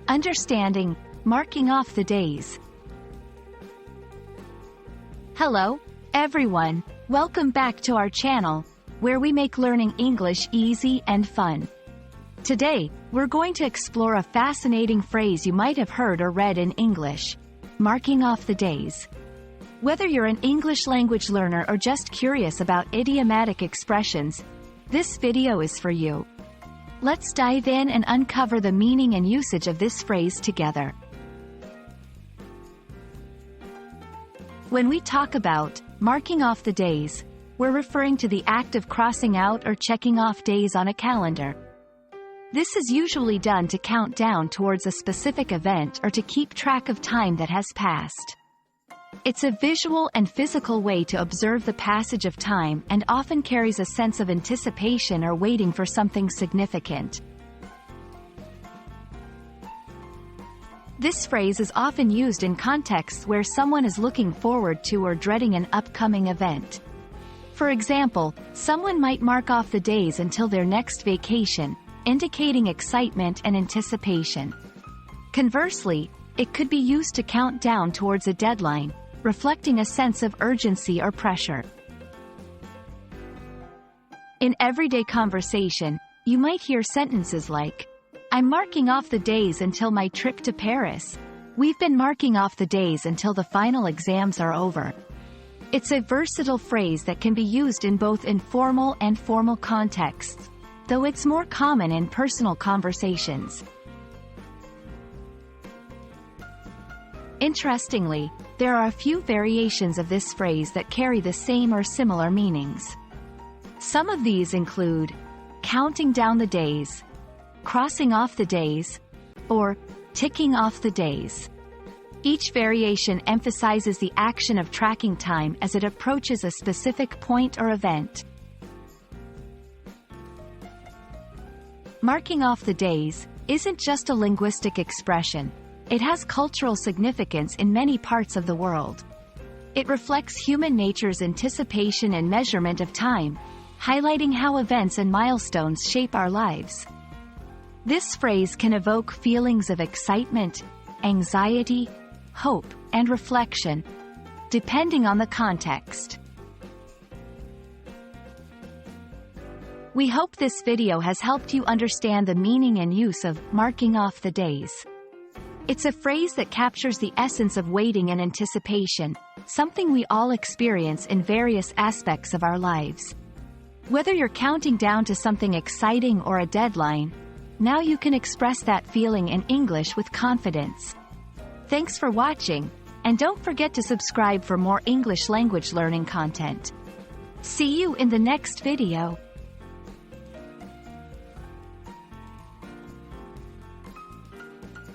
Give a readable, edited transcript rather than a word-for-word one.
Understanding, marking off the days. Hello, everyone. Welcome back to our channel, where we make learning English easy and fun. Today, we're going to explore a fascinating phrase you might have heard or read in English: marking off the days. Whether you're an English language learner or just curious about idiomatic expressions, this video is for you. Let's dive in and uncover the meaning and usage of this phrase together. When we talk about marking off the days, we're referring to the act of crossing out or checking off days on a calendar. This is usually done to count down towards a specific event or to keep track of time that has passed. It's a visual and physical way to observe the passage of time and often carries a sense of anticipation or waiting for something significant. This phrase is often used in contexts where someone is looking forward to or dreading an upcoming event. For example, someone might mark off the days until their next vacation, indicating excitement and anticipation. Conversely, it could be used to count down towards a deadline, reflecting a sense of urgency or pressure. In everyday conversation, you might hear sentences like, "I'm marking off the days until my trip to Paris." "We've been marking off the days until the final exams are over." It's a versatile phrase that can be used in both informal and formal contexts, though it's more common in personal conversations. Interestingly, there are a few variations of this phrase that carry the same or similar meanings. Some of these include counting down the days, crossing off the days, or ticking off the days. Each variation emphasizes the action of tracking time as it approaches a specific point or event. Marking off the days isn't just a linguistic expression. It has cultural significance in many parts of the world. It reflects human nature's anticipation and measurement of time, highlighting how events and milestones shape our lives. This phrase can evoke feelings of excitement, anxiety, hope, and reflection, depending on the context. We hope this video has helped you understand the meaning and use of marking off the days. It's a phrase that captures the essence of waiting and anticipation, something we all experience in various aspects of our lives. Whether you're counting down to something exciting or a deadline, now you can express that feeling in English with confidence. Thanks for watching, and don't forget to subscribe for more English language learning content. See you in the next video.